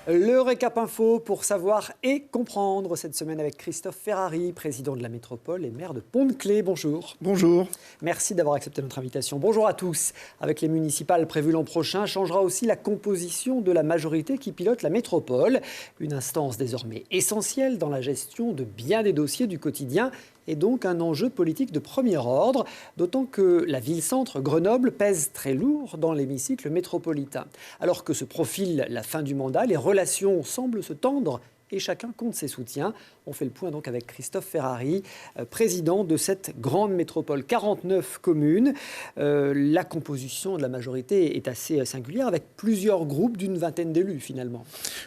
Le récap info pour savoir et comprendre cette semaine avec Christophe Ferrari, président de la métropole et maire de Pont-de-Claix. Bonjour. Bonjour. Merci d'avoir accepté notre invitation. Bonjour à tous. Avec les municipales prévues l'an prochain, changera aussi la composition de la majorité qui pilote la métropole. Une instance désormais essentielle dans la gestion de bien des dossiers du quotidien et donc un enjeu politique de premier ordre, d'autant que la ville-centre Grenoble pèse très lourd dans l'hémicycle métropolitain. Alors que se profile la fin du mandat, les relations semblent se tendre et chacun compte ses soutiens. On fait le point donc avec Christophe Ferrari, président de cette grande métropole. 49 communes. La composition de la majorité est assez singulière, avec plusieurs groupes d'une vingtaine d'élus finalement.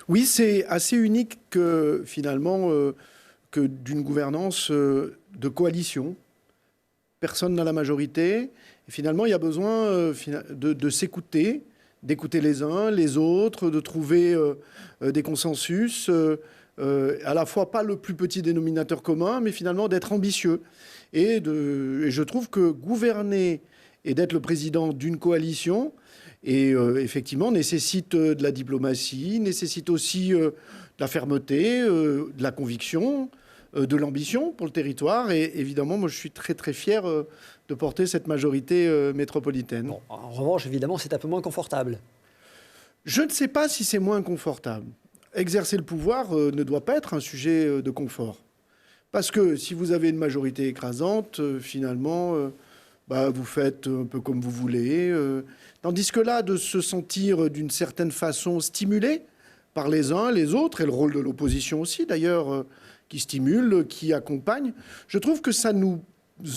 Oui, c'est assez unique que finalement que d'une gouvernance de coalition. Personne n'a la majorité. Et finalement, il y a besoin de s'écouter, d'écouter les uns, les autres, de trouver des consensus, à la fois pas le plus petit dénominateur commun, mais finalement d'être ambitieux. Et je trouve que gouverner et d'être le président d'une coalition, effectivement, nécessite de la diplomatie, nécessite aussi de la fermeté, de la conviction, de l'ambition pour le territoire. Et évidemment, moi, je suis très, très fier de porter cette majorité métropolitaine. Bon, en revanche, évidemment, c'est un peu moins confortable. Je ne sais pas si c'est moins confortable. Exercer le pouvoir ne doit pas être un sujet de confort. Parce que si vous avez une majorité écrasante, finalement, vous faites un peu comme vous voulez. Tandis que là, de se sentir d'une certaine façon stimulé par les uns, les autres, et le rôle de l'opposition aussi, d'ailleurs, qui stimule, qui accompagne, je trouve que ça nous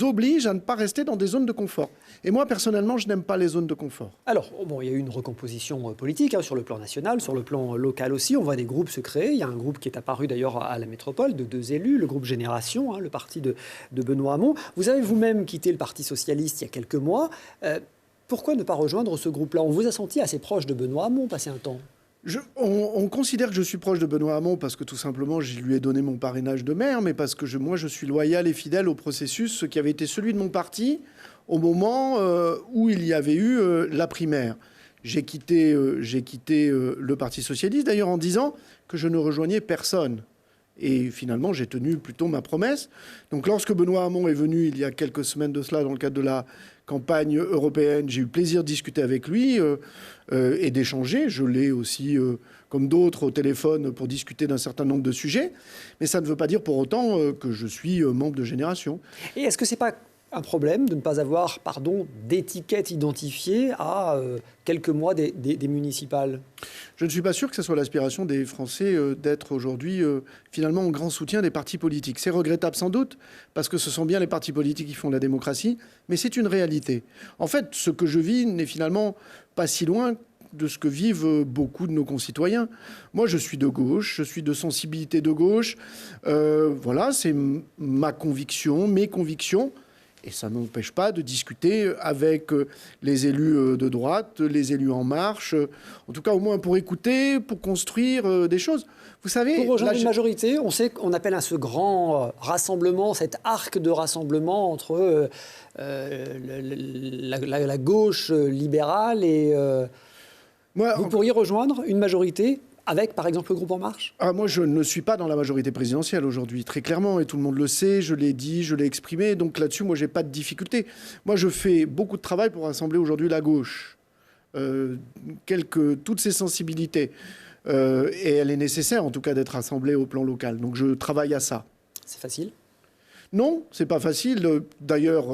oblige à ne pas rester dans des zones de confort. Et moi, personnellement, je n'aime pas les zones de confort. Alors, bon, il y a eu une recomposition politique sur le plan national, sur le plan local aussi. On voit des groupes se créer. Il y a un groupe qui est apparu d'ailleurs à la métropole, de 2 élus, le groupe Génération, le parti de Benoît Hamon. Vous avez vous-même quitté le Parti socialiste il y a quelques mois. Pourquoi ne pas rejoindre ce groupe-là? On vous a senti assez proche de Benoît Hamon, passé un temps. On considère que je suis proche de Benoît Hamon parce que tout simplement, je lui ai donné mon parrainage de maire, mais parce que moi, je suis loyal et fidèle au processus qui avait été celui de mon parti au moment où il y avait eu la primaire. J'ai quitté le Parti socialiste, d'ailleurs, en disant que je ne rejoignais personne. Et finalement, j'ai tenu plutôt ma promesse. Donc lorsque Benoît Hamon est venu, il y a quelques semaines de cela, dans le cadre de la campagne européenne, j'ai eu plaisir de discuter avec lui et d'échanger. Je l'ai aussi, comme d'autres, au téléphone pour discuter d'un certain nombre de sujets. Mais ça ne veut pas dire pour autant que je suis membre de Génération. Et est-ce que c'est pas un problème de ne pas avoir, d'étiquette identifiée à quelques mois des municipales? Je ne suis pas sûr que ce soit l'aspiration des Français d'être aujourd'hui finalement en grand soutien des partis politiques. C'est regrettable sans doute, parce que ce sont bien les partis politiques qui font la démocratie, mais c'est une réalité. En fait, ce que je vis n'est finalement pas si loin de ce que vivent beaucoup de nos concitoyens. Moi, je suis de gauche, je suis de sensibilité de gauche. Voilà, c'est ma conviction, mes convictions. Et ça n'empêche pas de discuter avec les élus de droite, les élus En Marche, en tout cas au moins pour écouter, pour construire des choses. Vous savez, pour rejoindre une majorité, on sait qu'on appelle à ce grand rassemblement, cet arc de rassemblement entre la gauche libérale et... vous pourriez rejoindre une majorité avec, par exemple, le groupe En Marche? Moi, je ne suis pas dans la majorité présidentielle aujourd'hui, très clairement, et tout le monde le sait, je l'ai dit, je l'ai exprimé, donc là-dessus, moi, j'ai pas de difficulté. Moi, je fais beaucoup de travail pour rassembler aujourd'hui la gauche, toutes ces sensibilités, et elle est nécessaire, en tout cas, d'être rassemblée au plan local. Donc, je travaille à ça. C'est facile? Non, c'est pas facile. D'ailleurs,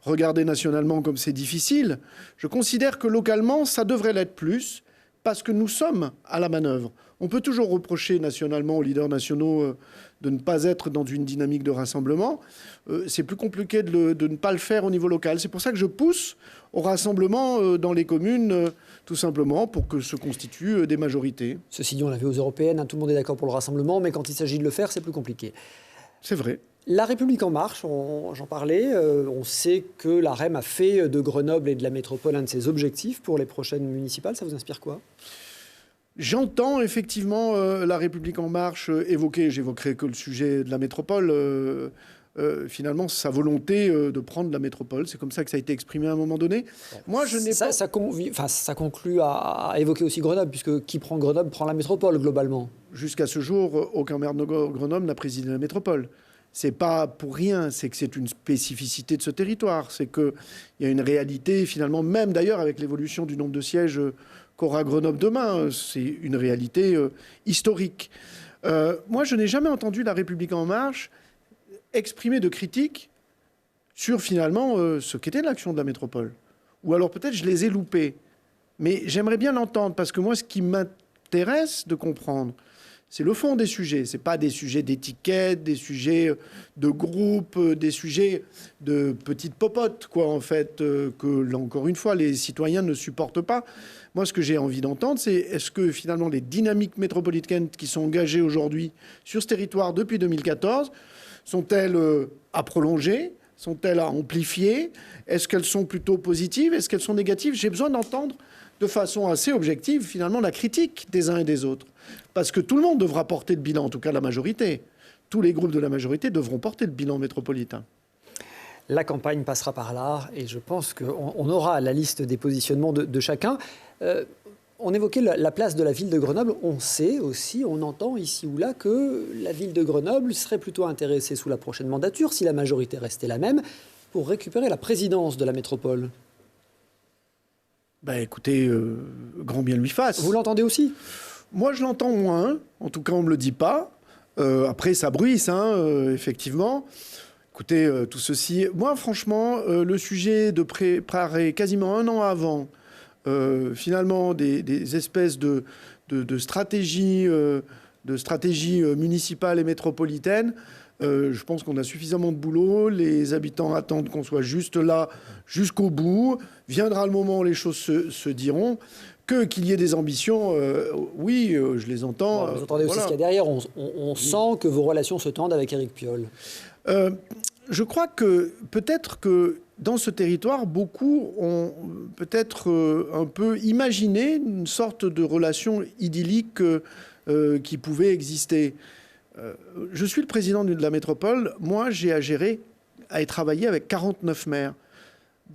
regarder nationalement comme c'est difficile. Je considère que localement, ça devrait l'être plus, parce que nous sommes à la manœuvre. On peut toujours reprocher nationalement aux leaders nationaux de ne pas être dans une dynamique de rassemblement. C'est plus compliqué de ne pas le faire au niveau local. C'est pour ça que je pousse au rassemblement dans les communes, tout simplement, pour que se constituent des majorités. Ceci dit, on l'a vu aux européennes, tout le monde est d'accord pour le rassemblement, mais quand il s'agit de le faire, c'est plus compliqué. C'est vrai. La République En Marche, j'en parlais, on sait que la REM a fait de Grenoble et de la métropole un de ses objectifs pour les prochaines municipales. Ça vous inspire quoi? J'entends effectivement la République En Marche évoquer, j'évoquerai que le sujet de la métropole, finalement sa volonté de prendre la métropole. C'est comme ça que ça a été exprimé à un moment donné. Moi, je n'ai pas... Ça conclut à évoquer aussi Grenoble, puisque qui prend Grenoble prend la métropole, globalement. Jusqu'à ce jour, aucun maire de Grenoble n'a présidé la métropole. C'est pas pour rien, c'est que c'est une spécificité de ce territoire. C'est qu'il y a une réalité, finalement, même d'ailleurs avec l'évolution du nombre de sièges qu'aura Grenoble demain. C'est une réalité historique. Moi, je n'ai jamais entendu La République En Marche exprimer de critiques sur, finalement, ce qu'était l'action de la métropole. Ou alors peut-être je les ai loupés. Mais j'aimerais bien l'entendre, parce que moi, ce qui m'intéresse de comprendre, c'est le fond des sujets. Ce n'est pas des sujets d'étiquette, des sujets de groupe, des sujets de petites popotes, quoi, en fait, que, là, encore une fois, les citoyens ne supportent pas. Moi, ce que j'ai envie d'entendre, c'est est-ce que, finalement, les dynamiques métropolitaines qui sont engagées aujourd'hui sur ce territoire depuis 2014 sont-elles à prolonger ? Sont-elles à amplifier ? Est-ce qu'elles sont plutôt positives ? Est-ce qu'elles sont négatives ? J'ai besoin d'entendre de façon assez objective, finalement, la critique des uns et des autres. Parce que tout le monde devra porter le bilan, en tout cas la majorité. Tous les groupes de la majorité devront porter le bilan métropolitain. La campagne passera par là, et je pense qu'on aura la liste des positionnements de chacun. On évoquait la place de la ville de Grenoble. On sait aussi, on entend ici ou là que la ville de Grenoble serait plutôt intéressée sous la prochaine mandature, si la majorité restait la même, pour récupérer la présidence de la métropole. Écoutez, grand bien lui fasse. Vous l'entendez aussi ? Moi, je l'entends moins. En tout cas, on ne me le dit pas. Après, ça bruisse, effectivement. Écoutez, tout ceci... Moi, franchement, le sujet de préparer quasiment un an avant... finalement des espèces de stratégies municipales et métropolitaines. Je pense qu'on a suffisamment de boulot. Les habitants attendent qu'on soit juste là jusqu'au bout. Viendra le moment où les choses se diront. Qu'il y ait des ambitions, oui, je les entends. Bon, vous entendez aussi ce qu'il y a derrière. On sent que vos relations se tendent avec Éric Piolle. Je crois que peut-être que dans ce territoire, beaucoup ont peut-être un peu imaginé une sorte de relation idyllique qui pouvait exister. Je suis le président de la métropole. Moi, j'ai à gérer, à travailler avec 49 maires.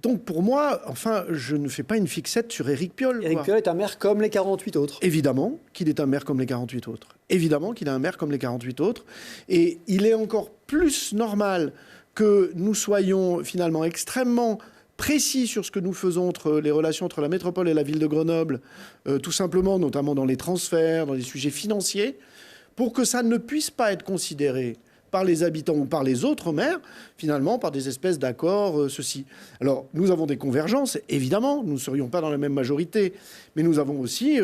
Donc pour moi, enfin, je ne fais pas une fixette sur Éric Piolle. Éric Piolle est un maire comme les 48 autres. Évidemment qu'il est un maire comme les 48 autres. Évidemment qu'il est un maire comme les 48 autres. Et il est encore plus normal que nous soyons finalement extrêmement précis sur ce que nous faisons entre les relations entre la métropole et la ville de Grenoble, tout simplement, notamment dans les transferts, dans les sujets financiers, pour que ça ne puisse pas être considéré par les habitants ou par les autres maires, finalement, par des espèces d'accords, ceci. Alors, nous avons des convergences, évidemment, nous ne serions pas dans la même majorité, mais nous avons aussi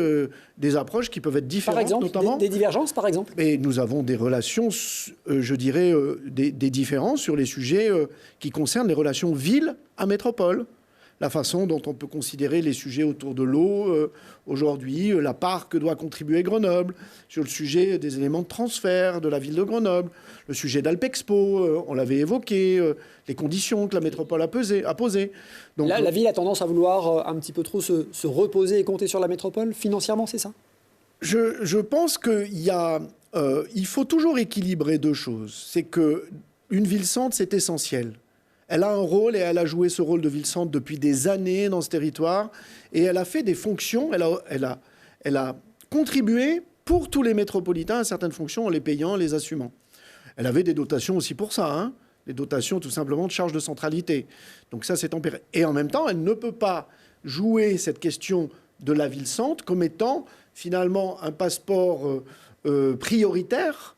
des approches qui peuvent être différentes, par exemple, notamment... Des divergences, par exemple. Mais nous avons des relations, je dirais, des différences sur les sujets qui concernent les relations ville à métropole. La façon dont on peut considérer les sujets autour de l'eau aujourd'hui, la part que doit contribuer Grenoble, sur le sujet des éléments de transfert de la ville de Grenoble, le sujet d'Alpexpo, on l'avait évoqué, les conditions que la métropole a posées. Donc, là, la ville a tendance à vouloir un petit peu trop se reposer et compter sur la métropole, financièrement, c'est ça ? Je pense qu'il faut toujours équilibrer deux choses. C'est qu'une ville-centre, c'est essentiel. Elle a un rôle et elle a joué ce rôle de ville-centre depuis des années dans ce territoire. Et elle a fait des fonctions, elle a contribué pour tous les métropolitains à certaines fonctions en les payant, en les assumant. Elle avait des dotations aussi pour ça, des dotations tout simplement de charges de centralité. Donc ça, c'est tempéré. Et en même temps, elle ne peut pas jouer cette question de la ville-centre comme étant finalement un passeport prioritaire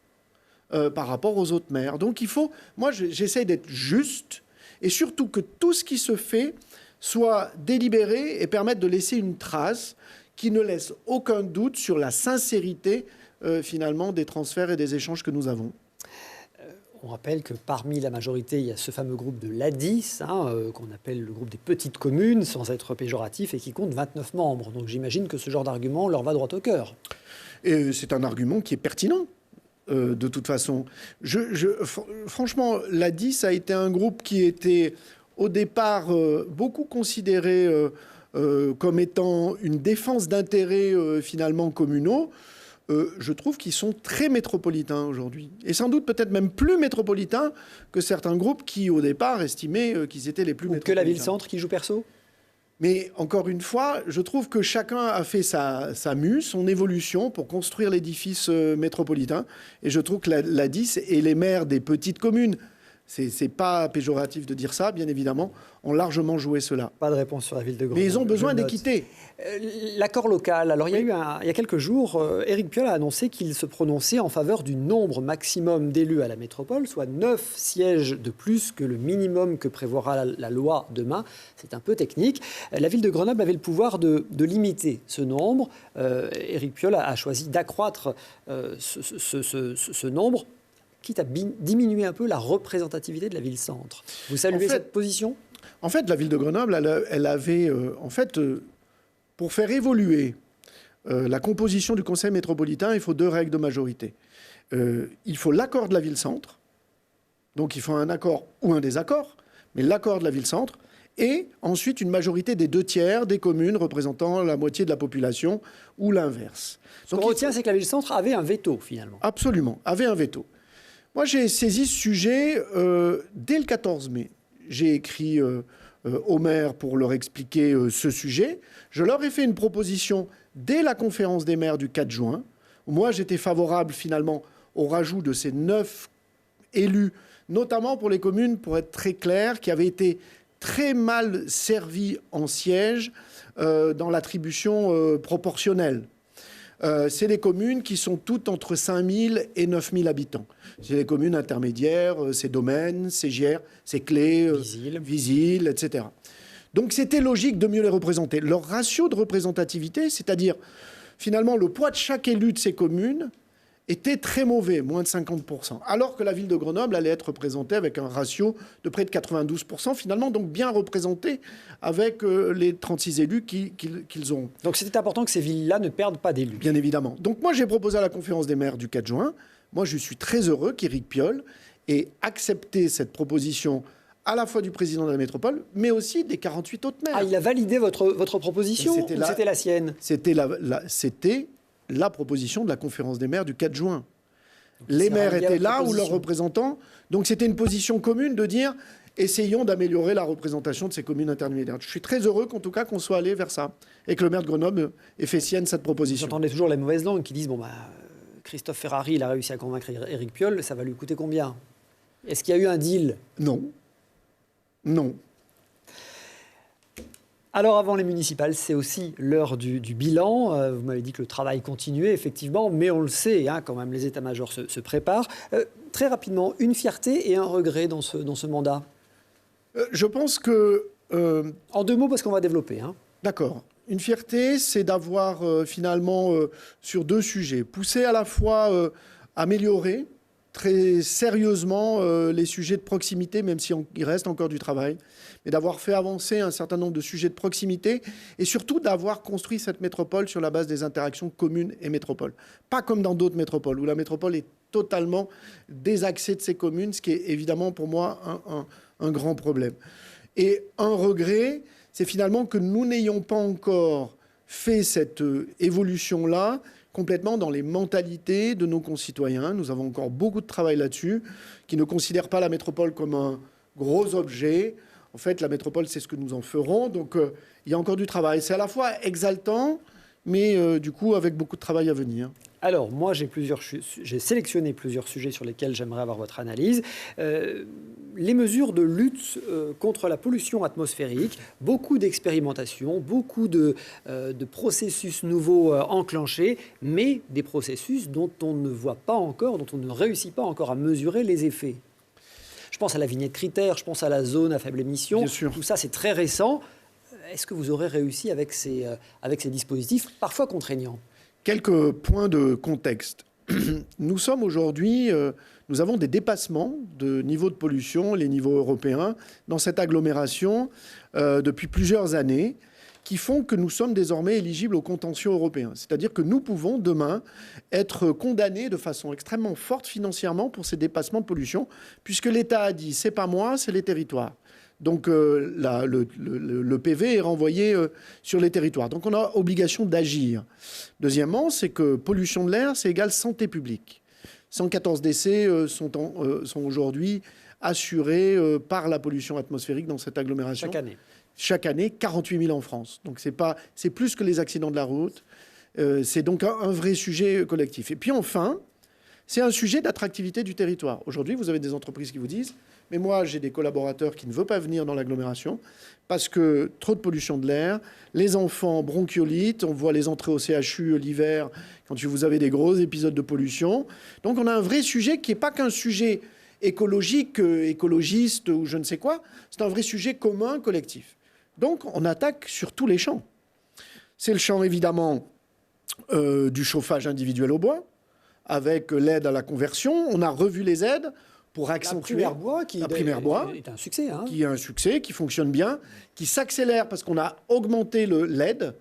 par rapport aux autres maires. Donc il faut... Moi, j'essaie d'être juste... Et surtout que tout ce qui se fait soit délibéré et permette de laisser une trace qui ne laisse aucun doute sur la sincérité, finalement, des transferts et des échanges que nous avons. On rappelle que parmi la majorité, il y a ce fameux groupe de l'ADIS, qu'on appelle le groupe des petites communes, sans être péjoratif, et qui compte 29 membres. Donc j'imagine que ce genre d'argument leur va droit au cœur. Et c'est un argument qui est pertinent. De toute façon, franchement, l'ADIS a été un groupe qui était au départ beaucoup considéré comme étant une défense d'intérêts finalement communaux. je trouve qu'ils sont très métropolitains aujourd'hui. Et sans doute peut-être même plus métropolitains que certains groupes qui, au départ, estimaient qu'ils étaient les plus métropolitains. Que la ville-centre qui joue perso ? Mais encore une fois, je trouve que chacun a fait sa mue, son évolution pour construire l'édifice métropolitain. Et je trouve que la 10 et les maires des petites communes, c'est pas péjoratif de dire ça, bien évidemment, ont largement joué cela. Pas de réponse sur la ville de Grenoble. Mais ils ont besoin d'équité. L'accord local. Alors, il y a quelques jours, Éric Piolle a annoncé qu'il se prononçait en faveur du nombre maximum d'élus à la métropole, soit 9 sièges de plus que le minimum que prévoira la loi demain. C'est un peu technique. La ville de Grenoble avait le pouvoir de limiter ce nombre. Éric Piolle a choisi d'accroître ce nombre, quitte à diminuer un peu la représentativité de la ville-centre. Vous saluez cette position ? En fait, la ville de Grenoble, elle avait, pour faire évoluer la composition du conseil métropolitain, il faut 2 règles de majorité. Il faut l'accord de la ville-centre, donc il faut un accord ou un désaccord, mais l'accord de la ville-centre, et ensuite une majorité des 2/3 des communes représentant la moitié de la population, ou l'inverse. Ce qu'on retient, c'est que la ville-centre avait un veto, finalement. Absolument, avait un veto. Moi, j'ai saisi ce sujet dès le 14 mai. J'ai écrit au maire pour leur expliquer ce sujet. Je leur ai fait une proposition dès la conférence des maires du 4 juin. Moi, j'étais favorable finalement au rajout de ces 9 élus, notamment pour les communes, pour être très clair, qui avaient été très mal servies en siège dans l'attribution proportionnelle. C'est les communes qui sont toutes entre 5 000 et 9 000 habitants. C'est les communes intermédiaires, c'est Domaines, c'est Gières, c'est Clé, Visil, etc. Donc c'était logique de mieux les représenter. Leur ratio de représentativité, c'est-à-dire finalement le poids de chaque élu de ces communes, était très mauvais, moins de 50%. Alors que la ville de Grenoble allait être représentée avec un ratio de près de 92%, finalement, donc bien représentée avec les 36 élus qu'ils ont. Donc c'était important que ces villes-là ne perdent pas d'élus. Bien évidemment. Donc moi, j'ai proposé à la conférence des maires du 4 juin. Moi, je suis très heureux qu'Éric Piolle ait accepté cette proposition à la fois du président de la métropole, mais aussi des 48 autres maires. Ah, il a validé votre proposition ou c'était la sienne ? C'était la proposition de la conférence des maires du 4 juin. Les maires étaient là ou leurs représentants. Donc c'était une position commune de dire essayons d'améliorer la représentation de ces communes intermédiaires. Je suis très heureux qu'en tout cas qu'on soit allé vers ça et que le maire de Grenoble ait fait sienne cette proposition. J'entendais toujours les mauvaises langues qui disent Christophe Ferrari, il a réussi à convaincre Éric Piolle, ça va lui coûter combien ? Est-ce qu'il y a eu un deal ? Non. Non. Alors avant les municipales, c'est aussi l'heure du bilan. Vous m'avez dit que le travail continuait, effectivement, mais on le sait, quand même, les états-majors se préparent. Très rapidement, une fierté et un regret dans ce mandat ? Je pense que... En 2 mots, parce qu'on va développer. D'accord. Une fierté, c'est d'avoir finalement, sur 2 sujets, poussé à la fois améliorer très sérieusement les sujets de proximité, même s'il reste encore du travail, mais d'avoir fait avancer un certain nombre de sujets de proximité et surtout d'avoir construit cette métropole sur la base des interactions communes et métropoles. Pas comme dans d'autres métropoles, où la métropole est totalement désaxée de ses communes, ce qui est évidemment pour moi un grand problème. Et un regret, c'est finalement que nous n'ayons pas encore fait cette évolution-là complètement dans les mentalités de nos concitoyens. Nous avons encore beaucoup de travail là-dessus, qui ne considèrent pas la métropole comme un gros objet. En fait, la métropole, c'est ce que nous en ferons. Donc, il y a encore du travail. C'est à la fois exaltant, mais du coup, avec beaucoup de travail à venir. Alors, moi, j'ai sélectionné plusieurs sujets sur lesquels j'aimerais avoir votre analyse. Les mesures de lutte contre la pollution atmosphérique, beaucoup d'expérimentations, beaucoup de processus nouveaux enclenchés, mais des processus dont on ne voit pas encore, dont on ne réussit pas encore à mesurer les effets. Je pense à la vignette critère, je pense à la zone à faible émission. Bien sûr. Tout ça, c'est très récent. Est-ce que vous aurez réussi avec ces dispositifs parfois contraignants ? Quelques points de contexte. Nous sommes aujourd'hui, nous avons des dépassements de niveau de pollution, les niveaux européens, dans cette agglomération depuis plusieurs années, qui font que nous sommes désormais éligibles au contentieux européen. C'est-à-dire que nous pouvons demain être condamnés de façon extrêmement forte financièrement pour ces dépassements de pollution, puisque l'État a dit « c'est pas moi, c'est les territoires ». Donc le PV est renvoyé sur les territoires. Donc on a obligation d'agir. Deuxièmement, c'est que pollution de l'air, c'est égal santé publique. 114 décès sont aujourd'hui assurés par la pollution atmosphérique dans cette agglomération. Chaque année. Chaque année, 48 000 en France. Donc c'est plus que les accidents de la route. C'est donc un vrai sujet collectif. Et puis enfin, c'est un sujet d'attractivité du territoire. Aujourd'hui, vous avez des entreprises qui vous disent « Mais moi, j'ai des collaborateurs qui ne veulent pas venir dans l'agglomération parce que trop de pollution de l'air, les enfants bronchiolites, on voit les entrées au CHU l'hiver quand vous avez des gros épisodes de pollution. » Donc on a un vrai sujet qui n'est pas qu'un sujet écologique, écologiste ou je ne sais quoi. C'est un vrai sujet commun, collectif. Donc on attaque sur tous les champs. C'est le champ, évidemment, du chauffage individuel au bois, avec l'aide à la conversion. On a revu les aides pour accentuer... La primaire bois, est un succès. Hein. Qui est un succès, qui fonctionne bien, qui s'accélère parce qu'on a augmenté l'aide.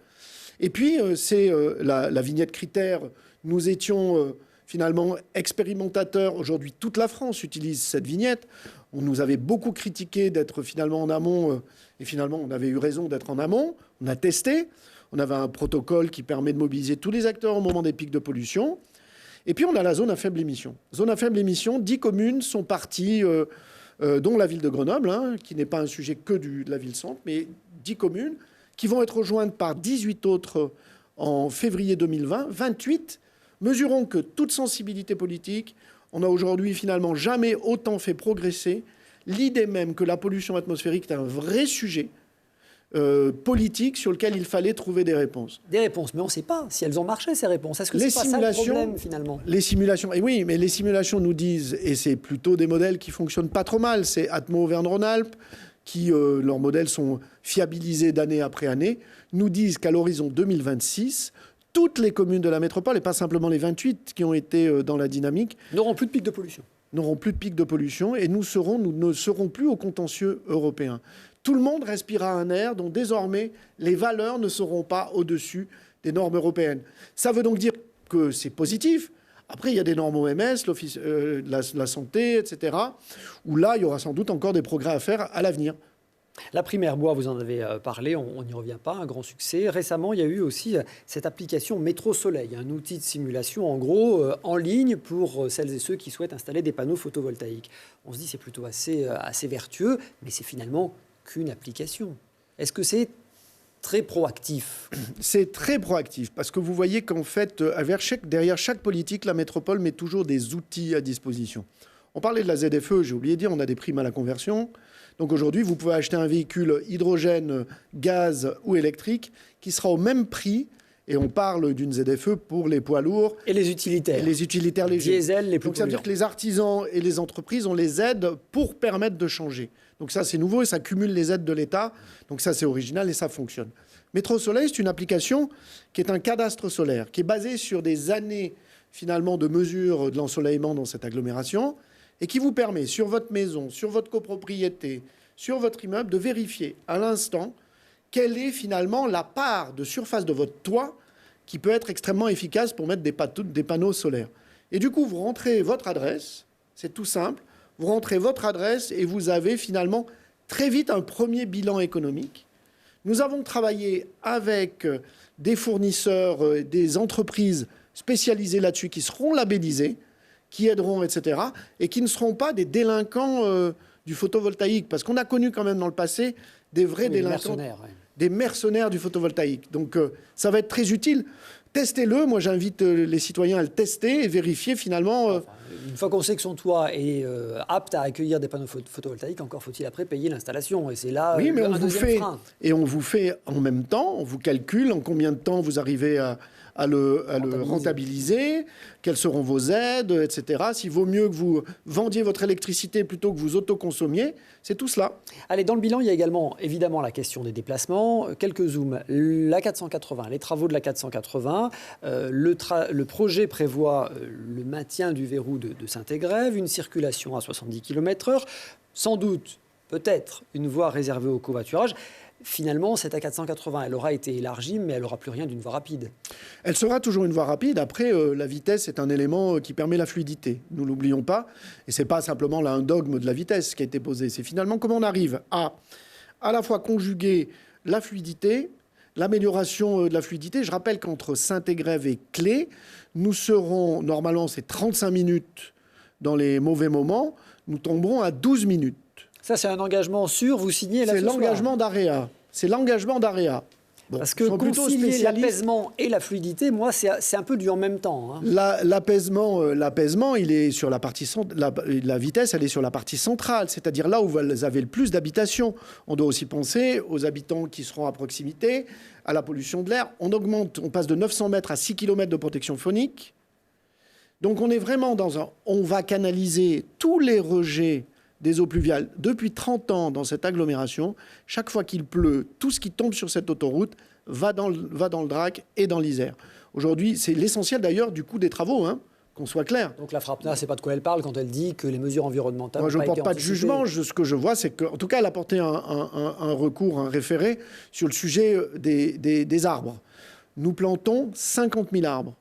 Et puis, c'est la vignette critère. Nous étions finalement expérimentateurs. Aujourd'hui, toute la France utilise cette vignette. On nous avait beaucoup critiqué d'être finalement en amont. Et finalement, on avait eu raison d'être en amont. On a testé. On avait un protocole qui permet de mobiliser tous les acteurs au moment des pics de pollution. Et puis, on a la zone à faible émission. Zone à faible émission, 10 communes sont parties, dont la ville de Grenoble, hein, qui n'est pas un sujet que de la ville-centre, mais 10 communes qui vont être rejointes par 18 autres en février 2020. 28, mesurons que toute sensibilité politique, on n'a aujourd'hui finalement jamais autant fait progresser l'idée même que la pollution atmosphérique est un vrai sujet politique sur lequel il fallait trouver des réponses. Des réponses, mais on ne sait pas si elles ont marché, ces réponses. Est-ce que c'est pas ça le problème, finalement ? Les simulations, et oui, mais les simulations nous disent, et c'est plutôt des modèles qui fonctionnent pas trop mal, c'est Atmo Auvergne-Rhône-Alpes, qui, leurs modèles sont fiabilisés d'année après année, nous disent qu'à l'horizon 2026, toutes les communes de la métropole, et pas simplement les 28 qui ont été dans la dynamique, n'auront plus de pic de pollution. N'auront plus de pic de pollution, et nous ne serons plus au contentieux européen. Tout le monde respirera un air dont désormais les valeurs ne seront pas au-dessus des normes européennes. Ça veut donc dire que c'est positif. Après, il y a des normes OMS, l'Office de la santé, etc., où là, il y aura sans doute encore des progrès à faire à l'avenir. La primaire bois, vous en avez parlé, on n'y revient pas, un grand succès. Récemment, il y a eu aussi cette application Métro Soleil, un outil de simulation, en gros, en ligne pour celles et ceux qui souhaitent installer des panneaux photovoltaïques. On se dit c'est plutôt assez vertueux, mais c'est finalement qu'une application. Est-ce que c'est très proactif ? C'est très proactif, parce que vous voyez qu'en fait, derrière chaque politique, la métropole met toujours des outils à disposition. On parlait de la ZFE, j'ai oublié de dire, on a des primes à la conversion. Donc aujourd'hui, vous pouvez acheter un véhicule hydrogène, gaz ou électrique qui sera au même prix. Et on parle d'une ZFE pour les poids lourds. Et les utilitaires. Et les utilitaires légers. Diesel, les plus Donc ça veut dire que les artisans et les entreprises, on les aide pour permettre de changer. Donc ça, c'est nouveau et ça cumule les aides de l'État. Donc ça, c'est original et ça fonctionne. Métro Soleil, c'est une application qui est un cadastre solaire, qui est basé sur des années, finalement, de mesure de l'ensoleillement dans cette agglomération et qui vous permet, sur votre maison, sur votre copropriété, sur votre immeuble, de vérifier à l'instant quelle est finalement la part de surface de votre toit qui peut être extrêmement efficace pour mettre des panneaux solaires. Et du coup, vous rentrez votre adresse, c'est tout simple, vous rentrez votre adresse et vous avez finalement très vite un premier bilan économique. Nous avons travaillé avec des fournisseurs, des entreprises spécialisées là-dessus qui seront labellisées, qui aideront, etc., et qui ne seront pas des délinquants du photovoltaïque, parce qu'on a connu quand même dans le passé des vrais délinquants, des mercenaires du photovoltaïque. Donc ça va être très utile. Testez-le. Moi, j'invite les citoyens à le tester et vérifier finalement... Une fois qu'on sait que son toit est apte à accueillir des panneaux photovoltaïques, encore faut-il après payer l'installation. Et c'est là oui, mais un deuxième frein. Et on vous fait en même temps, on vous calcule en combien de temps vous arrivez à le rentabiliser, quelles seront vos aides, etc. S'il vaut mieux que vous vendiez votre électricité plutôt que vous autoconsommiez, c'est tout cela. Allez, dans le bilan, il y a également évidemment la question des déplacements. Quelques zooms. La 480, les travaux de la 480. Le projet prévoit le maintien du verrou de Saint-Égrève, une circulation à 70 km/h, sans doute, peut-être, une voie réservée au covoiturage. finalement, cette A480, elle aura été élargie, mais elle n'aura plus rien d'une voie rapide. Elle sera toujours une voie rapide. Après, la vitesse est un élément qui permet la fluidité. Nous ne l'oublions pas. Et ce n'est pas simplement là un dogme de la vitesse qui a été posé. C'est finalement comment on arrive à la fois conjuguer la fluidité, l'amélioration de la fluidité. Je rappelle qu'entre Saint-Égrève et Clé, nous serons, normalement, c'est 35 minutes dans les mauvais moments. Nous tomberons à 12 minutes. Ça, c'est un engagement sûr, vous signez là. C'est l'engagement d'AREA. C'est l'engagement d'AREA. Bon, parce que concilier l'apaisement et la fluidité, moi, c'est un peu du en même temps. Hein. L'apaisement, il est sur la partie la vitesse, elle est sur la partie centrale, c'est-à-dire là où vous avez le plus d'habitations. On doit aussi penser aux habitants qui seront à proximité, à la pollution de l'air. On passe de 900 mètres à 6 km de protection phonique. Donc on est vraiment on va canaliser tous les rejets des eaux pluviales depuis 30 ans dans cette agglomération. Chaque fois qu'il pleut, tout ce qui tombe sur cette autoroute va dans le Drac et dans l'Isère. Aujourd'hui, c'est l'essentiel d'ailleurs du coût des travaux, hein, qu'on soit clair. Donc la FRAPNA, c'est pas de quoi elle parle quand elle dit que les mesures environnementales... Moi, je ne porte pas de anticipées. jugement. Ce que je vois, c'est qu'en tout cas, elle a porté un recours, un référé sur le sujet des arbres. Nous plantons 50 000 arbres.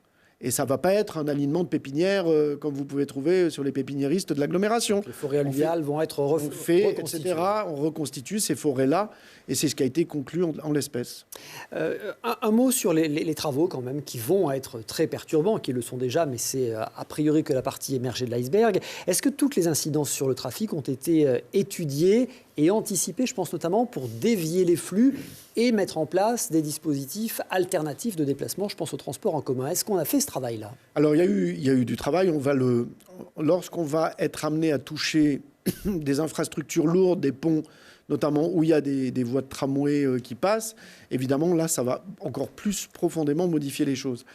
Et ça ne va pas être un alignement de pépinières comme vous pouvez trouver sur les pépiniéristes de l'agglomération. Les forêts alluviales vont être reconstituées. Etc. On reconstitue ces forêts-là. Et c'est ce qui a été conclu en l'espèce. Un mot sur les travaux quand même qui vont être très perturbants, qui le sont déjà, mais c'est a priori que la partie émergée de l'iceberg. Est-ce que toutes les incidences sur le trafic ont été étudiées et anticipées, je pense notamment pour dévier les flux et mettre en place des dispositifs alternatifs de déplacement, je pense au transport en commun. Est-ce qu'on a fait ce travail-là ? Alors il y a eu du travail. Lorsqu'on va être amené à toucher des infrastructures lourdes, des ponts, notamment où il y a des voies de tramway qui passent, évidemment, là, ça va encore plus profondément modifier les choses.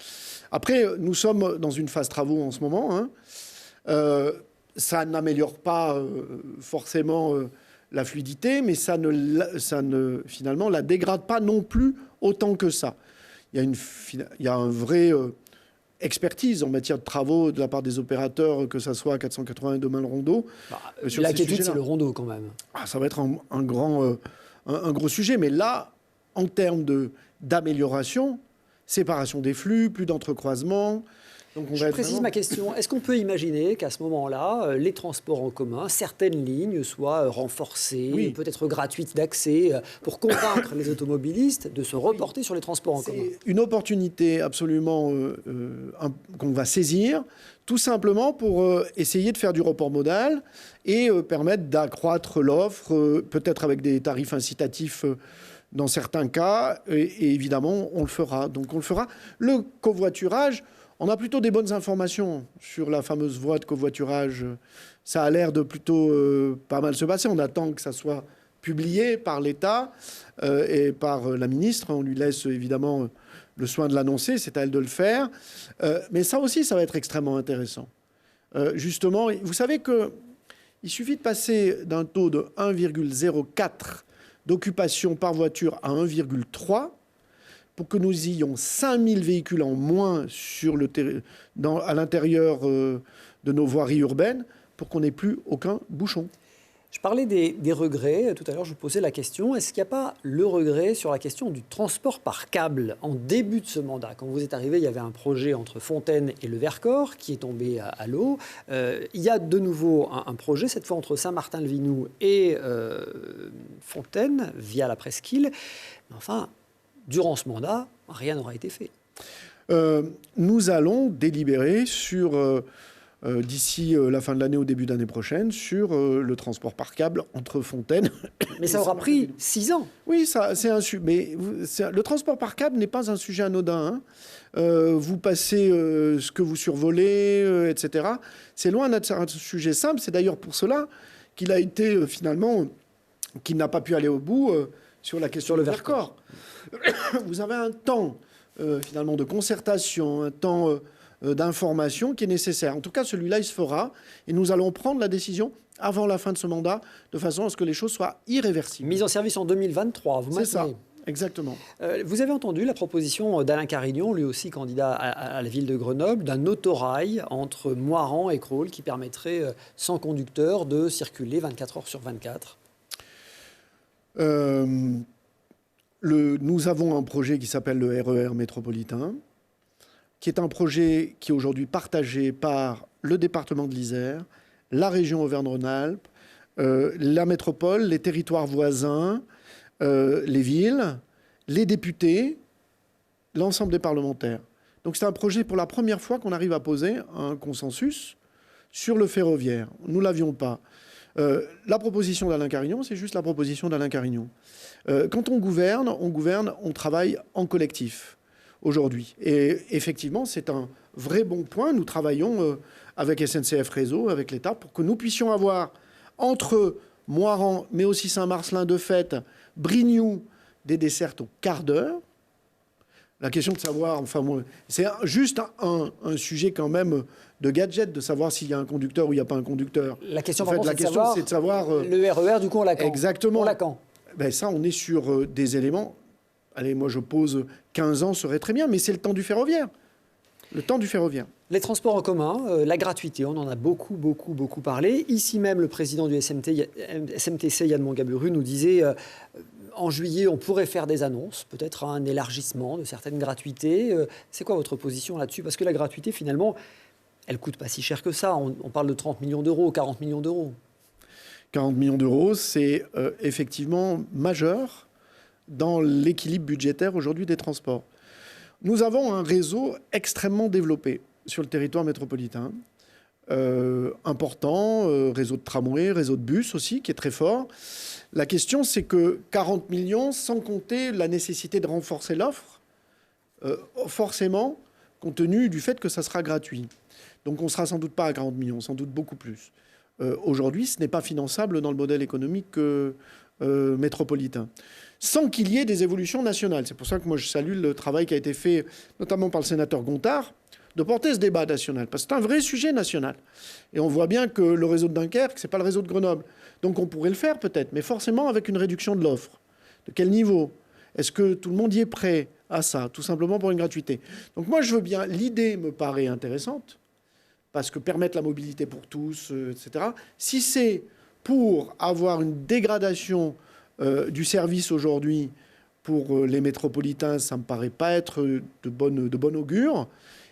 Après, nous sommes dans une phase travaux en ce moment. Hein. Ça n'améliore pas forcément la fluidité, mais ça ne finalement la dégrade pas non plus autant que ça. Il y a un vrai expertise en matière de travaux de la part des opérateurs, que ça soit à 480 et demain le Rondeau. L'inquiétude, c'est le Rondeau quand même. Ça va être un gros sujet. Mais là, en termes d'amélioration, séparation des flux, plus d'entrecroisement... Je précise ma question. Est-ce qu'on peut imaginer qu'à ce moment-là, les transports en commun, certaines lignes soient renforcées, oui, peut-être gratuites d'accès, pour convaincre les automobilistes de se reporter sur les transports en commun ? C'est une opportunité absolument qu'on va saisir, tout simplement pour essayer de faire du report modal et permettre d'accroître l'offre, peut-être avec des tarifs incitatifs dans certains cas. Et évidemment, on le fera. Donc on le fera. Le covoiturage... On a plutôt des bonnes informations sur la fameuse voie de covoiturage. Ça a l'air de plutôt pas mal se passer. On attend que ça soit publié par l'État et par la ministre. On lui laisse évidemment le soin de l'annoncer. C'est à elle de le faire. Mais ça aussi, ça va être extrêmement intéressant. Justement, vous savez qu'il suffit de passer d'un taux de 1,04 d'occupation par voiture à 1,3 pour que nous ayons 5000 véhicules en moins à l'intérieur de nos voiries urbaines, pour qu'on n'ait plus aucun bouchon. Je parlais des regrets. Tout à l'heure, je vous posais la question. Est-ce qu'il n'y a pas le regret sur la question du transport par câble ? En début de ce mandat, quand vous êtes arrivé, il y avait un projet entre Fontaine et le Vercors qui est tombé à l'eau. Il y a de nouveau un projet, cette fois entre Saint-Martin-le-Vinou et Fontaine, via la presqu'île. Mais enfin... Durant ce mandat, rien n'aura été fait. Nous allons délibérer d'ici la fin de l'année ou début d'année prochaine sur le transport par câble entre Fontaine. Mais ça aura pris 6 ans. Oui, le transport par câble n'est pas un sujet anodin. Hein. Vous passez ce que vous survolez, etc. C'est loin d'être un sujet simple. C'est d'ailleurs pour cela qu'il a été qu'il n'a pas pu aller au bout sur la question sur le Vercors. Vous avez un temps, finalement, de concertation, un temps d'information qui est nécessaire. En tout cas, celui-là, il se fera. Et nous allons prendre la décision avant la fin de ce mandat, de façon à ce que les choses soient irréversibles. Mise en service en 2023, vous maintenez. C'est ça, exactement. Vous avez entendu la proposition d'Alain Carignon, lui aussi candidat à la ville de Grenoble, d'un autorail entre Moirans et Crolles qui permettrait, sans conducteur, de circuler 24 heures sur 24 ? Nous avons un projet qui s'appelle le RER métropolitain, qui est un projet qui est aujourd'hui partagé par le département de l'Isère, la région Auvergne-Rhône-Alpes, la métropole, les territoires voisins, les villes, les députés, l'ensemble des parlementaires. Donc c'est un projet pour la première fois qu'on arrive à poser un consensus sur le ferroviaire. Nous ne l'avions pas. La proposition d'Alain Carignon, c'est juste la proposition d'Alain Carignon. Quand on gouverne, on travaille en collectif aujourd'hui. Et effectivement, c'est un vrai bon point. Nous travaillons avec SNCF Réseau, avec l'État, pour que nous puissions avoir entre Moirans, mais aussi Saint-Marcelin de Fête, Brignoux, des dessertes au quart d'heure. La question de savoir, c'est juste un sujet quand même de gadget, de savoir s'il y a un conducteur ou il n'y a pas un conducteur. La question, c'est de savoir le RER, du coup, on l'a quand? Exactement. On l'a quand? Ben ça, on est sur des éléments. Allez, moi, je pose 15 ans serait très bien, mais c'est le temps du ferroviaire. Le temps du ferroviaire. Les transports en commun, la gratuité, on en a beaucoup parlé. Ici même, le président du SMTC, Yann Mongaburu, nous disait en juillet, on pourrait faire des annonces, peut-être un élargissement de certaines gratuités. C'est quoi votre position là-dessus? Parce que la gratuité, finalement, elle coûte pas si cher que ça. On parle de 30 millions d'euros, 40 millions d'euros. 40 millions d'euros, c'est effectivement majeur dans l'équilibre budgétaire aujourd'hui des transports. Nous avons un réseau extrêmement développé sur le territoire métropolitain, important, réseau de tramway, réseau de bus aussi, qui est très fort. La question, c'est que 40 millions, sans compter la nécessité de renforcer l'offre, forcément, compte tenu du fait que ça sera gratuit. Donc on ne sera sans doute pas à 40 millions, sans doute beaucoup plus. Aujourd'hui, ce n'est pas finançable dans le modèle économique métropolitain, sans qu'il y ait des évolutions nationales. C'est pour ça que moi je salue le travail qui a été fait, notamment par le sénateur Gontard, de porter ce débat national, parce que c'est un vrai sujet national. Et on voit bien que le réseau de Dunkerque, ce n'est pas le réseau de Grenoble. Donc on pourrait le faire peut-être, mais forcément avec une réduction de l'offre. De quel niveau? Est-ce que tout le monde y est prêt à ça, tout simplement pour une gratuité? Donc moi je veux bien, l'idée me paraît intéressante, parce que permettre la mobilité pour tous, etc. Si c'est pour avoir une dégradation du service aujourd'hui pour les métropolitains, ça ne me paraît pas être de bon augure.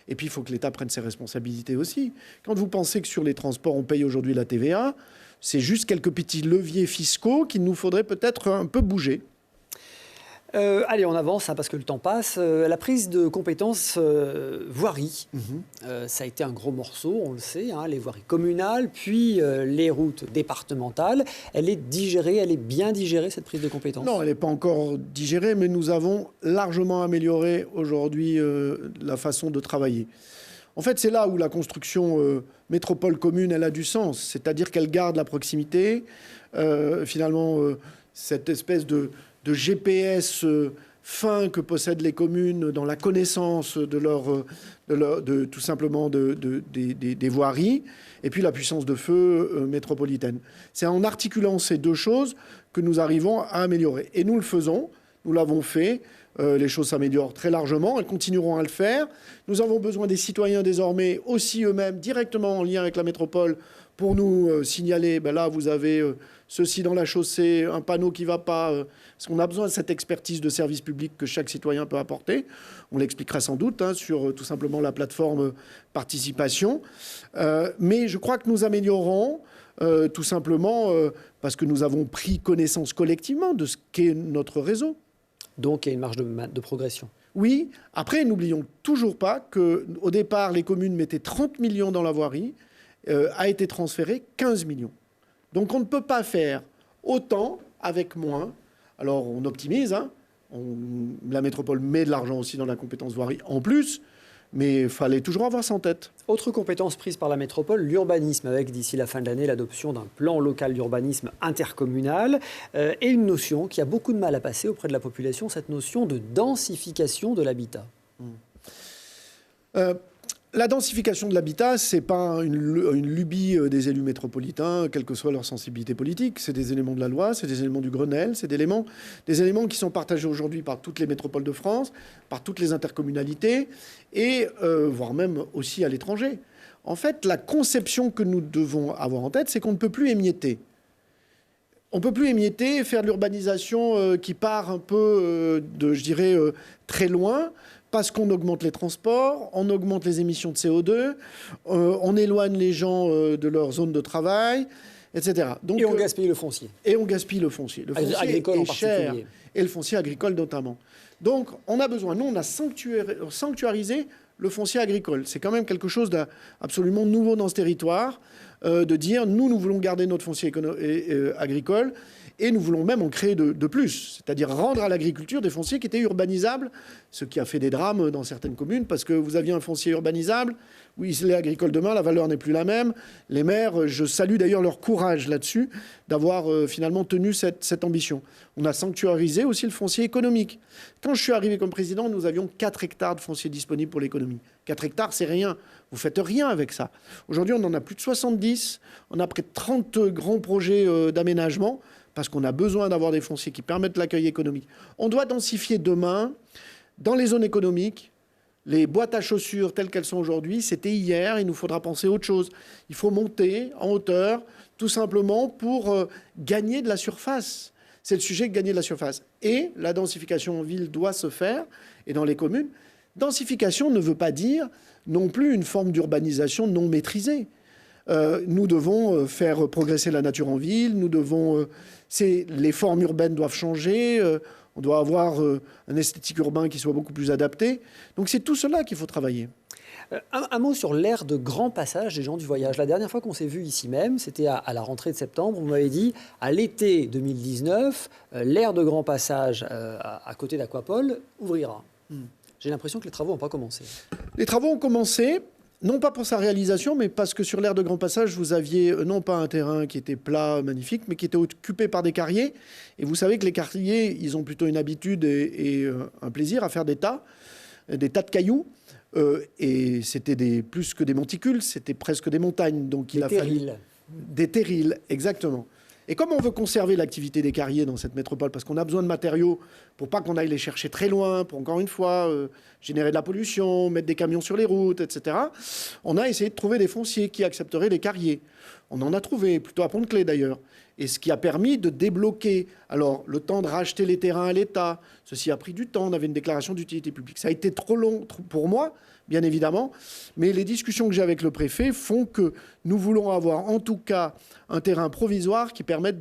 Et puis, il faut que l'État prenne ses responsabilités aussi. Quand vous pensez que sur les transports, on paye aujourd'hui la TVA, c'est juste quelques petits leviers fiscaux qu'il nous faudrait peut-être un peu bouger. Allez, on avance parce que le temps passe. La prise de compétences voirie, ça a été un gros morceau, on le sait, les voiries communales, puis les routes départementales. Elle est digérée, elle est bien digérée, cette prise de compétences? Non, elle n'est pas encore digérée, mais nous avons largement amélioré aujourd'hui la façon de travailler. En fait, c'est là où la construction métropole commune, elle a du sens. C'est-à-dire qu'elle garde la proximité, finalement, cette espèce de GPS fin que possèdent les communes dans la connaissance de tout simplement des voiries, et puis la puissance de feu métropolitaine. C'est en articulant ces deux choses que nous arrivons à améliorer. Et nous le faisons, nous l'avons fait. Les choses s'améliorent très largement, elles continueront à le faire. Nous avons besoin des citoyens désormais, aussi eux-mêmes, directement en lien avec la métropole, pour nous signaler, là, vous avez ceci dans la chaussée, un panneau qui ne va pas. Parce qu'on a besoin de cette expertise de service public que chaque citoyen peut apporter. On l'expliquera sans doute sur tout simplement la plateforme participation. Mais je crois que nous améliorons tout simplement parce que nous avons pris connaissance collectivement de ce qu'est notre réseau. Donc il y a une marge de progression. Oui. Après, n'oublions toujours pas qu'au départ, les communes mettaient 30 millions dans la voirie, a été transféré 15 millions. Donc on ne peut pas faire autant avec moins. Alors on optimise, la métropole met de l'argent aussi dans la compétence voirie en plus, mais il fallait toujours avoir ça en tête. Autre compétence prise par la métropole, l'urbanisme, avec d'ici la fin de l'année l'adoption d'un plan local d'urbanisme intercommunal, et une notion qui a beaucoup de mal à passer auprès de la population, cette notion de densification de l'habitat. La densification de l'habitat, ce n'est pas une lubie des élus métropolitains, quelle que soit leur sensibilité politique. C'est des éléments de la loi, c'est des éléments du Grenelle, c'est des éléments qui sont partagés aujourd'hui par toutes les métropoles de France, par toutes les intercommunalités, et voire même aussi à l'étranger. En fait, la conception que nous devons avoir en tête, c'est qu'on ne peut plus émietter. On ne peut plus émietter, faire de l'urbanisation qui part un peu je dirais, très loin, parce qu'on augmente les transports, on augmente les émissions de CO2, on éloigne les gens de leur zone de travail, etc. Donc, et on gaspille le foncier. Et on gaspille le foncier. Le foncier agricole est cher, et le foncier agricole notamment. Donc on a besoin, nous on a sanctuarisé le foncier agricole. C'est quand même quelque chose d'absolument nouveau dans ce territoire, de dire nous voulons garder notre foncier agricole et nous voulons même en créer de plus, c'est-à-dire rendre à l'agriculture des fonciers qui étaient urbanisables, ce qui a fait des drames dans certaines communes, parce que vous aviez un foncier urbanisable, oui, il est agricole demain, la valeur n'est plus la même. Les maires, je salue d'ailleurs leur courage là-dessus, d'avoir finalement tenu cette ambition. On a sanctuarisé aussi le foncier économique. Quand je suis arrivé comme président, nous avions 4 hectares de foncier disponible pour l'économie. 4 hectares, c'est rien. Vous faites rien avec ça. Aujourd'hui, on en a plus de 70. On a près de 30 grands projets d'aménagement, parce qu'on a besoin d'avoir des fonciers qui permettent l'accueil économique. On doit densifier demain, dans les zones économiques, les boîtes à chaussures telles qu'elles sont aujourd'hui, c'était hier, il nous faudra penser à autre chose. Il faut monter en hauteur, tout simplement pour gagner de la surface. C'est le sujet de gagner de la surface. Et la densification en ville doit se faire, et dans les communes. Densification ne veut pas dire non plus une forme d'urbanisation non maîtrisée. Nous devons faire progresser la nature en ville, les formes urbaines doivent changer, on doit avoir un esthétique urbain qui soit beaucoup plus adapté. Donc c'est tout cela qu'il faut travailler. Un mot sur l'aire de grand passage des gens du voyage. La dernière fois qu'on s'est vu ici même, c'était à la rentrée de septembre, vous m'avez dit, à l'été 2019, l'aire de grand passage à côté d'Aquapole ouvrira. J'ai l'impression que les travaux n'ont pas commencé. Les travaux ont commencé. Non pas pour sa réalisation, mais parce que sur l'aire de grand passage, vous aviez non pas un terrain qui était plat, magnifique, mais qui était occupé par des carriers. Et vous savez que les carriers, ils ont plutôt une habitude et un plaisir à faire des tas de cailloux. Et c'était plus que des monticules, c'était presque des montagnes. Donc il a fallu des terrils, exactement. Et comme on veut conserver l'activité des carriers dans cette métropole, parce qu'on a besoin de matériaux pour pas qu'on aille les chercher très loin, pour encore une fois générer de la pollution, mettre des camions sur les routes, etc., on a essayé de trouver des fonciers qui accepteraient les carriers. On en a trouvé, plutôt à Pont-de-Clé d'ailleurs. Et ce qui a permis de débloquer, alors, le temps de racheter les terrains à l'État. Ceci a pris du temps, on avait une déclaration d'utilité publique. Ça a été trop long pour moi, bien évidemment, mais les discussions que j'ai avec le préfet font que nous voulons avoir en tout cas un terrain provisoire qui permette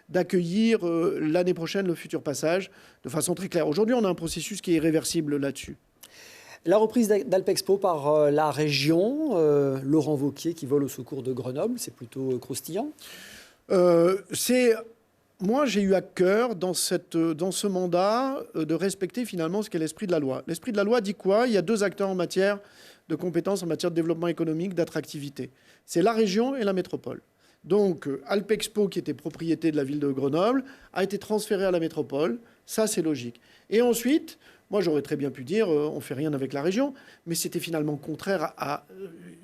d'accueillir l'année prochaine le futur passage de façon très claire. Aujourd'hui, on a un processus qui est irréversible là-dessus. La reprise d'Alpexpo par la région, Laurent Wauquiez qui vole au secours de Grenoble, c'est plutôt croustillant. Moi, j'ai eu à cœur, dans ce mandat, de respecter finalement ce qu'est l'esprit de la loi. L'esprit de la loi dit quoi? Il y a 2 acteurs en matière de compétences, en matière de développement économique, d'attractivité. C'est la région et la métropole. Donc, Alpexpo, qui était propriété de la ville de Grenoble, a été transféré à la métropole. Ça, c'est logique. Et ensuite, moi, j'aurais très bien pu dire, on ne fait rien avec la région, mais c'était finalement contraire à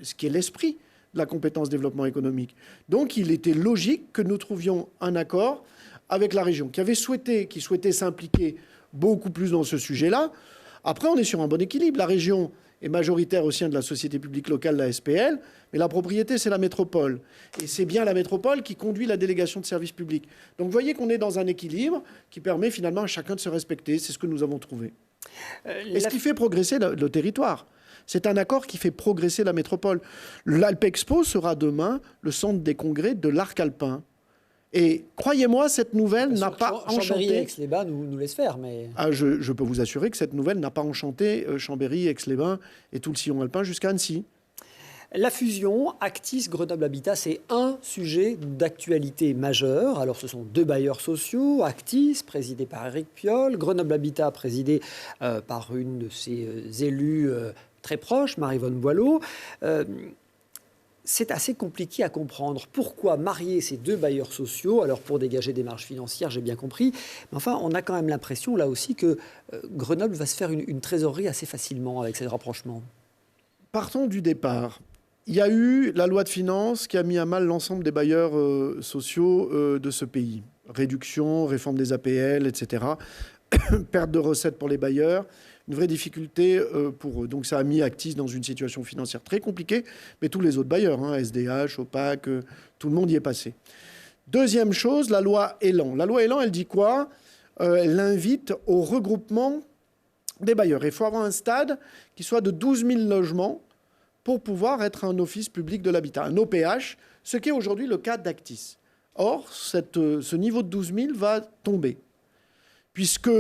ce qui est l'esprit de la compétence développement économique. Donc, il était logique que nous trouvions un accord avec la région, qui souhaitait s'impliquer beaucoup plus dans ce sujet-là. Après, on est sur un bon équilibre. La région est majoritaire au sein de la société publique locale, la SPL, mais la propriété, c'est la métropole. Et c'est bien la métropole qui conduit la délégation de services publics. Donc, vous voyez qu'on est dans un équilibre qui permet finalement à chacun de se respecter. C'est ce que nous avons trouvé. Et ce qui fait progresser le territoire. C'est un accord qui fait progresser la métropole. L'Alpexpo sera demain le centre des congrès de l'arc alpin. Et croyez-moi, cette nouvelle n'a pas enchanté... Chambéry et Aix-les-Bains nous laissent faire, mais... Je peux vous assurer que cette nouvelle n'a pas enchanté Chambéry, Aix-les-Bains et tout le sillon alpin jusqu'à Annecy. La fusion Actis Grenoble Habitat, c'est un sujet d'actualité majeure. Alors, ce sont 2 bailleurs sociaux, Actis, présidé par Éric Piolle, Grenoble Habitat, présidé par une de ses élus très proches, Maryvonne Boileau. C'est assez compliqué à comprendre. Pourquoi marier ces 2 bailleurs sociaux? Alors, pour dégager des marges financières, j'ai bien compris. Mais enfin, on a quand même l'impression, là aussi, que Grenoble va se faire une trésorerie assez facilement avec ces rapprochements. Partons du départ. Il y a eu la loi de finances qui a mis à mal l'ensemble des bailleurs sociaux de ce pays. Réduction, réforme des APL, etc. Perte de recettes pour les bailleurs. Une vraie difficulté pour eux. Donc ça a mis Actis dans une situation financière très compliquée, mais tous les autres bailleurs, SDH, OPAC, tout le monde y est passé. Deuxième chose, la loi Elan. La loi Elan, elle dit quoi? Elle invite au regroupement des bailleurs. Il faut avoir un stade qui soit de 12 000 logements pour pouvoir être un office public de l'habitat, un OPH, ce qui est aujourd'hui le cas d'Actis. Or, ce niveau de 12 000 va tomber, puisque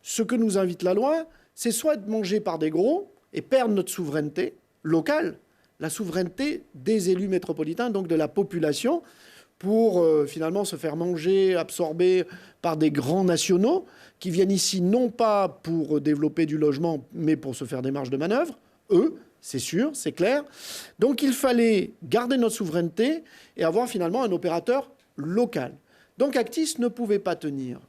ce que nous invite la loi, c'est soit être mangé par des gros et perdre notre souveraineté locale, la souveraineté des élus métropolitains, donc de la population, pour finalement se faire manger, absorber par des grands nationaux qui viennent ici non pas pour développer du logement, mais pour se faire des marges de manœuvre, eux, c'est sûr, c'est clair. Donc il fallait garder notre souveraineté et avoir finalement un opérateur local. Donc Actis ne pouvait pas tenir,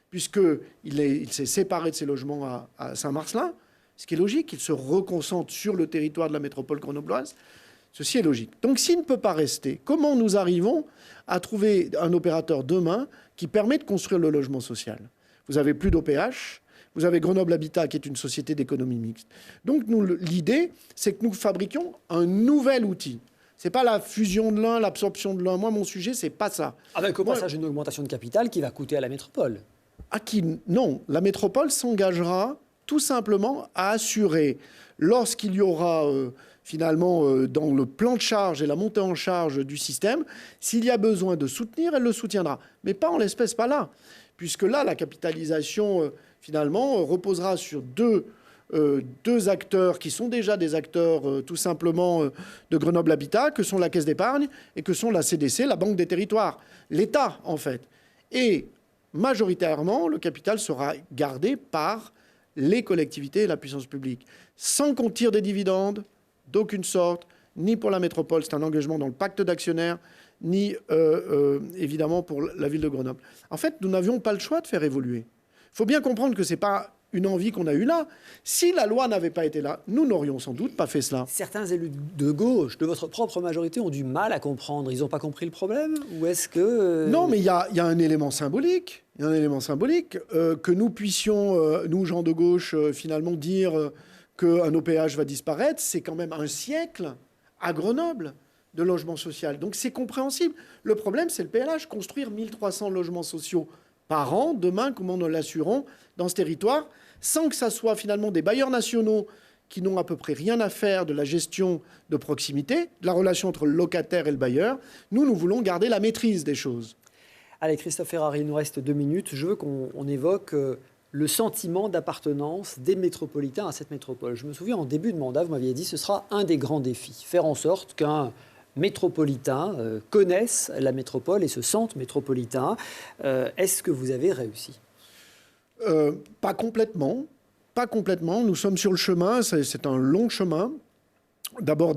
puisqu'il s'est séparé de ses logements à Saint-Marcelin, ce qui est logique, il se reconcentre sur le territoire de la métropole grenobloise. Ceci est logique. Donc s'il ne peut pas rester, comment nous arrivons à trouver un opérateur demain qui permet de construire le logement social? Vous n'avez plus d'OPH, vous avez Grenoble Habitat qui est une société d'économie mixte. Donc l'idée, c'est que nous fabriquions un nouvel outil. Ce n'est pas la fusion de l'un, l'absorption de l'un. Moi, mon sujet, ce n'est pas ça. Avec au passage une augmentation de capital qui va coûter à la métropole. Non, la métropole s'engagera tout simplement à assurer, lorsqu'il y aura finalement dans le plan de charge et la montée en charge du système, s'il y a besoin de soutenir, elle le soutiendra. Mais pas en l'espèce, pas là. Puisque là, la capitalisation, finalement, reposera sur deux acteurs qui sont déjà des acteurs tout simplement de Grenoble Habitat, que sont la Caisse d'épargne et que sont la CDC, la Banque des Territoires, l'État, en fait. Et majoritairement, le capital sera gardé par les collectivités et la puissance publique, sans qu'on tire des dividendes d'aucune sorte, ni pour la métropole, c'est un engagement dans le pacte d'actionnaires, ni évidemment pour la ville de Grenoble. En fait, nous n'avions pas le choix de faire évoluer. Il faut bien comprendre que ce n'est pas une envie qu'on a eue là. Si la loi n'avait pas été là, nous n'aurions sans doute pas fait cela. Certains élus de gauche, de votre propre majorité, ont du mal à comprendre. Ils n'ont pas compris le problème? Ou est-ce que... Non, mais il y a un élément symbolique. Il y a un élément symbolique. Que nous puissions, nous, gens de gauche, finalement dire qu'un OPH va disparaître, c'est quand même un siècle à Grenoble de logement social. Donc c'est compréhensible. Le problème, c'est le PLH. Construire 1300 logements sociaux par an, demain, comment nous l'assurons dans ce territoire, sans que ça soit finalement des bailleurs nationaux qui n'ont à peu près rien à faire de la gestion de proximité, de la relation entre le locataire et le bailleur. Nous voulons garder la maîtrise des choses. Allez, Christophe Ferrari, il nous reste 2 minutes. Je veux qu'on évoque le sentiment d'appartenance des métropolitains à cette métropole. Je me souviens, en début de mandat, vous m'aviez dit que ce sera un des grands défis. Faire en sorte qu'un métropolitain connaisse la métropole et se sente métropolitain. Est-ce que vous avez réussi? Pas complètement. Pas complètement. Nous sommes sur le chemin. C'est un long chemin. D'abord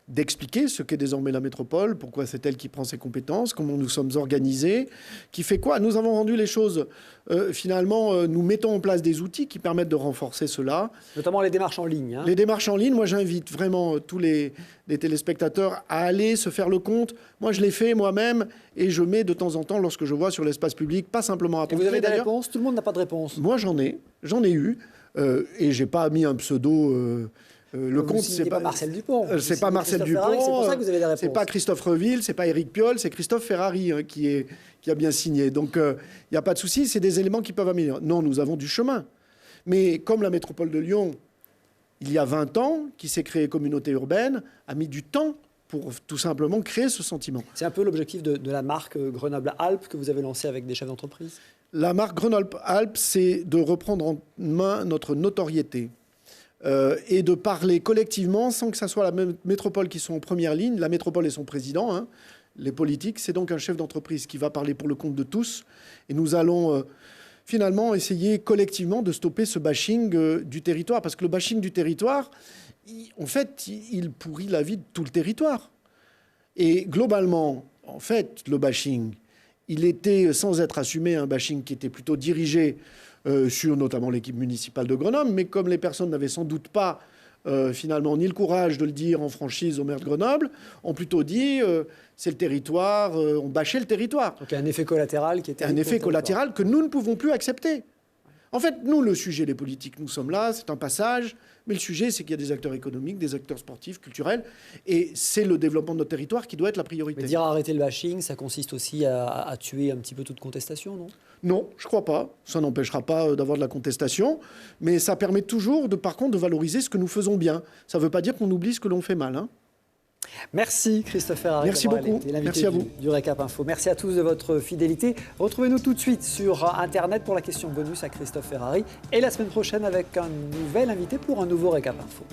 d'expliquer ce qu'est désormais la métropole, pourquoi c'est elle qui prend ses compétences, comment nous sommes organisés, qui fait quoi. Nous avons rendu les choses, nous mettons en place des outils qui permettent de renforcer cela. Notamment les démarches en ligne. Les démarches en ligne, moi j'invite vraiment tous les téléspectateurs à aller se faire le compte. Moi je l'ai fait moi-même et je mets de temps en temps, lorsque je vois sur l'espace public, pas simplement à Et vous avez des réponses? Tout le monde n'a pas de réponse. Moi j'en ai eu, et j'ai pas mis un pseudo... le compte, c'est pas Marcel Dupont. C'est pas Marcel Dupont. C'est pour ça que vous avez des réponses. C'est pas Christophe Reville, c'est pas Éric Piolle, c'est Christophe Ferrari qui a bien signé. Donc il n'y a pas de souci, c'est des éléments qui peuvent améliorer. Non, nous avons du chemin. Mais comme la métropole de Lyon, il y a 20 ans, qui s'est créée communauté urbaine, a mis du temps pour tout simplement créer ce sentiment. C'est un peu l'objectif de la marque Grenoble-Alpes que vous avez lancée avec des chefs d'entreprise? La marque Grenoble-Alpes, c'est de reprendre en main notre notoriété. Et de parler collectivement sans que ça soit la métropole qui soit en première ligne. La métropole et son président, les politiques, c'est donc un chef d'entreprise qui va parler pour le compte de tous. Et nous allons finalement essayer collectivement de stopper ce bashing du territoire. Parce que le bashing du territoire, en fait, il pourrit la vie de tout le territoire. Et globalement, en fait, le bashing, il était, sans être assumé, un bashing qui était plutôt dirigé sur notamment l'équipe municipale de Grenoble, mais comme les personnes n'avaient sans doute pas finalement ni le courage de le dire en franchise au maire de Grenoble, ont plutôt dit c'est le territoire, on bâchait le territoire. Donc un effet collatéral qui était... Un effet collatéral que nous ne pouvons plus accepter. En fait, nous, le sujet, les politiques, nous sommes là, c'est un passage. Mais le sujet, c'est qu'il y a des acteurs économiques, des acteurs sportifs, culturels. Et c'est le développement de notre territoire qui doit être la priorité. Mais dire arrêter le bashing, ça consiste aussi à tuer un petit peu toute contestation, non? Non, je ne crois pas. Ça n'empêchera pas d'avoir de la contestation. Mais ça permet toujours, par contre, de valoriser ce que nous faisons bien. Ça ne veut pas dire qu'on oublie ce que l'on fait mal. Hein. Merci Christopher Harry. Merci beaucoup. Merci à vous. Du Récap Info. Merci à tous de votre fidélité. Retrouvez-nous tout de suite sur Internet pour la question bonus à Christopher Harry. Et la semaine prochaine avec un nouvel invité pour un nouveau Récap Info.